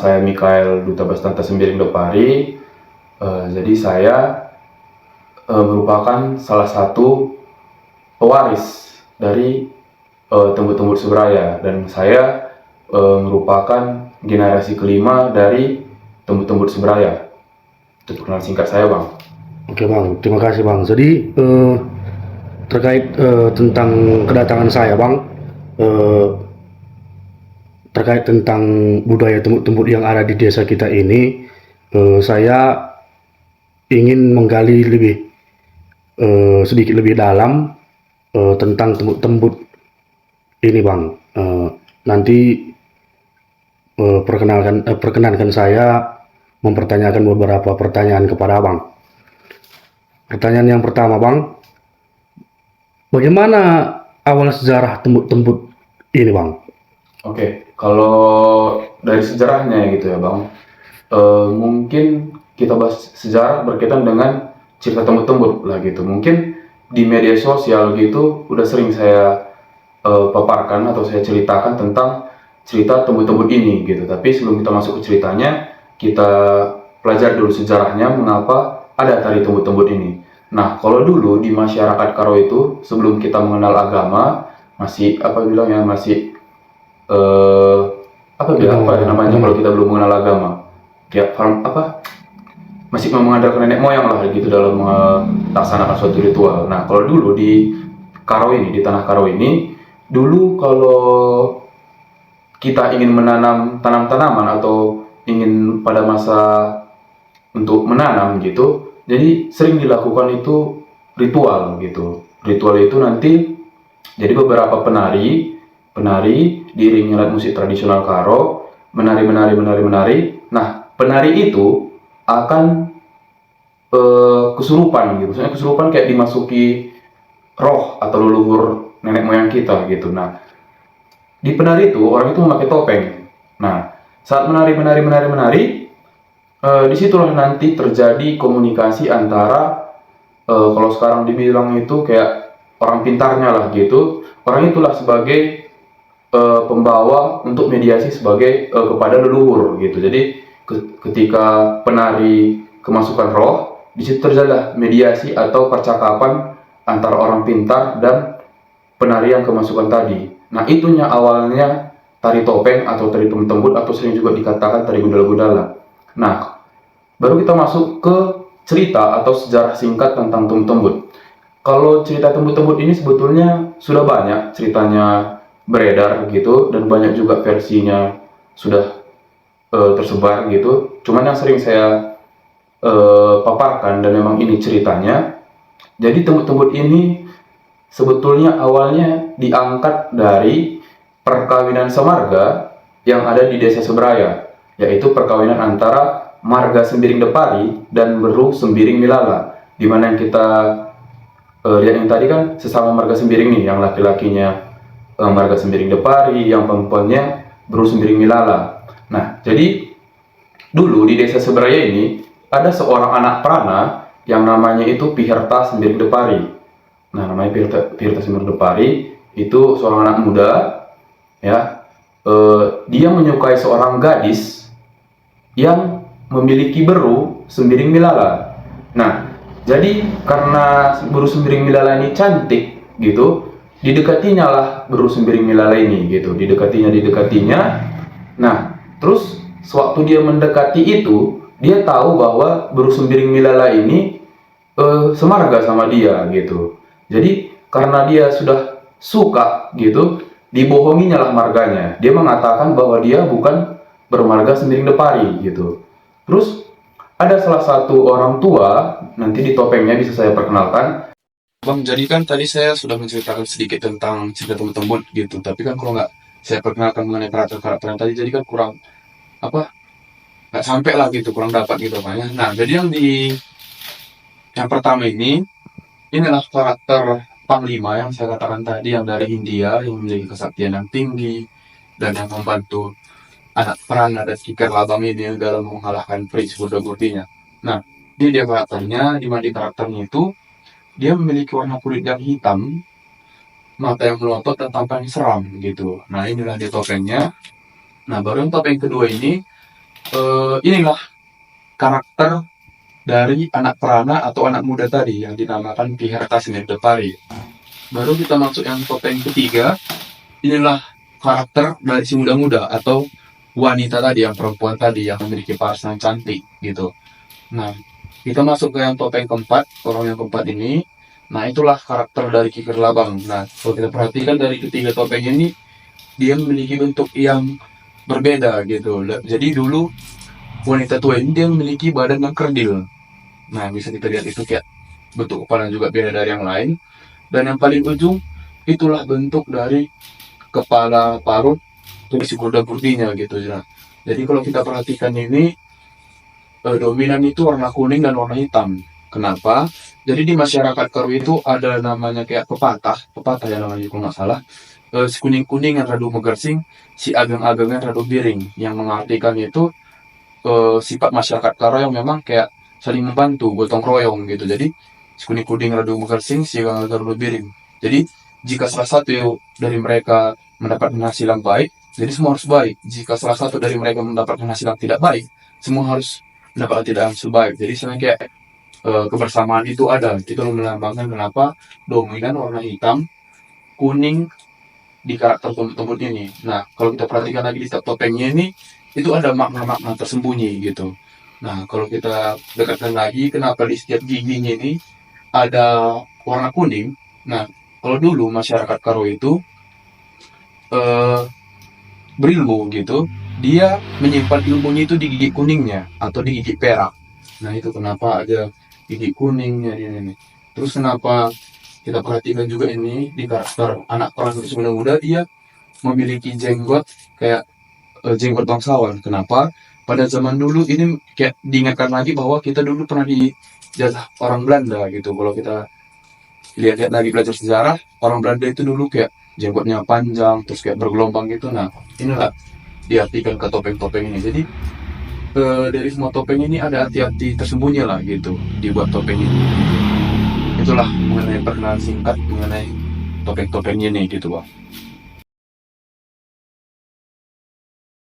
saya Mikael Duta Bestanta Sembiring Depari. Jadi saya merupakan salah satu pewaris dari Tembut-Tembut Seberaya, dan saya merupakan generasi kelima dari Tembut-Tembut Seberaya. Itu perkenalan singkat saya, Bang. Oke Bang, terima kasih Bang. Jadi terkait tentang kedatangan saya Bang, terkait tentang budaya tembut-tembut yang ada di desa kita ini, saya ingin menggali sedikit lebih dalam tentang tembut-tembut ini Bang. Nanti perkenankan saya mempertanyakan beberapa pertanyaan kepada Abang. Pertanyaan yang pertama Bang, bagaimana awal sejarah tembut-tembut ini Bang? Oke, kalau dari sejarahnya gitu ya, Bang. Mungkin kita bahas sejarah berkaitan dengan cerita tembut-tembut lah gitu. Mungkin di media sosial gitu udah sering saya paparkan atau saya ceritakan tentang cerita tembut-tembut ini gitu. Tapi sebelum kita masuk ke ceritanya, kita pelajari dulu sejarahnya mengapa ada tari tembut-tembut ini. Nah, kalau dulu di masyarakat Karo itu, sebelum kita mengenal agama, masih apa namanya kalau kita belum mengenal agama, ya masih mengandalkan nenek moyang lah gitu dalam melaksanakan suatu ritual. Nah, kalau dulu di Karo ini, di tanah Karo ini, dulu kalau kita ingin menanam tanaman atau ingin pada masa untuk menanam gitu, jadi sering dilakukan itu ritual gitu. Ritual itu nanti jadi beberapa penari diiringi alat musik tradisional Karo, menari. Nah, penari itu akan kesurupan gitu. Maksudnya kesurupan kayak dimasuki roh atau leluhur nenek moyang kita gitu. Nah, di penari itu orang itu memakai topeng. Nah, saat menari, disitulah nanti terjadi komunikasi antara kalau sekarang dibilang itu kayak orang pintarnya lah gitu. Orang itulah sebagai pembawa untuk mediasi sebagai kepada leluhur gitu. Jadi ketika penari kemasukan roh, di situ terjadilah mediasi atau percakapan antara orang pintar dan penari yang kemasukan tadi. Nah, itunya awalnya tari topeng atau tari tembut atau sering juga dikatakan tari gundala-gundala. Nah, baru kita masuk ke cerita atau sejarah singkat tentang tembut-tembut. Kalau cerita tembut-tembut ini sebetulnya sudah banyak ceritanya beredar gitu, dan banyak juga versinya sudah tersebar gitu. Cuman yang sering saya paparkan dan memang ini ceritanya. Jadi tembut-tembut ini sebetulnya awalnya diangkat dari perkawinan semarga yang ada di desa Seberaya, yaitu perkawinan antara marga Sembiring Depari dan Beru Sembiring Milala. Di mana yang kita lihat yang tadi kan sesama marga Sembiring nih, yang laki-lakinya marga Sembiring Depari, yang perempuannya Beru Sembiring Milala. Nah, jadi dulu di desa Seberaya ini ada seorang anak perana yang namanya itu Piherta Sembiring Depari. Nah, namanya Piherta Sembiring Depari itu seorang anak muda, ya. Dia menyukai seorang gadis yang memiliki Beru Sembiring Milala. Nah, jadi karena Beru Sembiring Milala ini cantik gitu, didekatinya lah Beru Sembiring Milala ini gitu, didekatinya. Nah, terus sewaktu dia mendekati itu, dia tahu bahwa Beru Sembiring Milala ini semarga sama dia gitu. Jadi karena dia sudah suka gitu, dibohonginya lah marganya. Dia mengatakan bahwa dia bukan bermarga Sembiring Depari gitu. Terus ada salah satu orang tua, nanti di topengnya bisa saya perkenalkan. Bang, jadi kan tadi saya sudah menceritakan sedikit tentang cerita tembut-tembut gitu, tapi kan kalau nggak saya perkenalkan mengenai karakter-karakter yang tadi, jadi kan kurang nggak sampai lah gitu, kurang dapat gitu kan ya. Nah, jadi yang pertama inilah karakter Panglima yang saya katakan tadi, yang dari India, yang memiliki kesaktian yang tinggi dan yang membantu anak perana dan Kiker Labang ini dalam mengalahkan Prince Burda-Burdinya. Nah, dia karakternya, di mana di karakternya itu dia memiliki warna kulit yang hitam, mata yang melotot dan tampang yang seram gitu. Nah, inilah dia topengnya. Nah, baru yang topeng kedua ini Inilah karakter dari anak perana atau anak muda tadi yang dinamakan Ki Hartasnendepari. Baru kita masuk yang topeng ketiga. Inilah karakter dari si muda-muda atau wanita tadi, yang perempuan tadi yang memiliki paras yang cantik gitu. Nah, kita masuk ke yang topeng keempat, orang yang keempat ini. Nah, itulah karakter dari Ki Gerlabang. Nah, kalau kita perhatikan dari ketiga topeng ini, dia memiliki bentuk yang berbeda gitu. Jadi dulu wanita tua ini dia memiliki badan yang kerdil. Nah, bisa kita lihat itu kayak bentuk kepala juga beda dari yang lain. Dan yang paling ujung, itulah bentuk dari kepala parut berisi kuda putihnya gitu. Nah, jadi kalau kita perhatikan ini, dominan itu warna kuning dan warna hitam. Kenapa? Jadi di masyarakat Karo itu ada namanya kayak pepatah ya namanya kalau nggak salah. Si kuning-kuning yang radu megersing, si ageng-ageng yang radu biring. Yang mengartikan itu sifat masyarakat Karo yang memang kayak saling membantu, gotong royong gitu. Jadi si kuning-kuning radu megersing, si ageng-ageng radu biring. Jadi jika salah satu dari mereka mendapat penghasilan baik, jadi semua harus baik. Jika salah satu dari mereka mendapat penghasilan tidak baik, semua harus mendapat tidak hasil baik. Jadi sebenarnya kayak kebersamaan itu ada. Itu melambangkan kenapa dominan warna hitam, kuning di karakter tombol ini. Nah, kalau kita perhatikan lagi di setiap topengnya ini, itu ada makna-makna tersembunyi gitu. Nah, kalau kita dekatkan lagi, kenapa di setiap giginya ini ada warna kuning? Nah, kalau dulu masyarakat Karo itu eh, berilmu gitu, dia menyimpan ilmunya itu di gigi kuningnya atau di gigi perak. Nah, itu kenapa ada gigi kuningnya ini. Terus kenapa kita perhatikan juga ini di karakter anak perang muda-muda, dia memiliki jenggot kayak jenggot bangsawan. Kenapa? Pada zaman dulu ini kayak diingatkan lagi bahwa kita dulu pernah dijajah orang Belanda gitu. Kalau kita lihat-lihat lagi belajar sejarah, orang Belanda itu dulu kayak jenggotnya panjang, terus kayak bergelombang gitu. Nah, inilah diartikan ke topeng-topeng ini. Jadi dari semua topeng ini ada arti-arti tersembunyi lah gitu dibuat topeng ini. Itulah mengenai perkenalan singkat mengenai topeng-topeng ini gitu, Bang.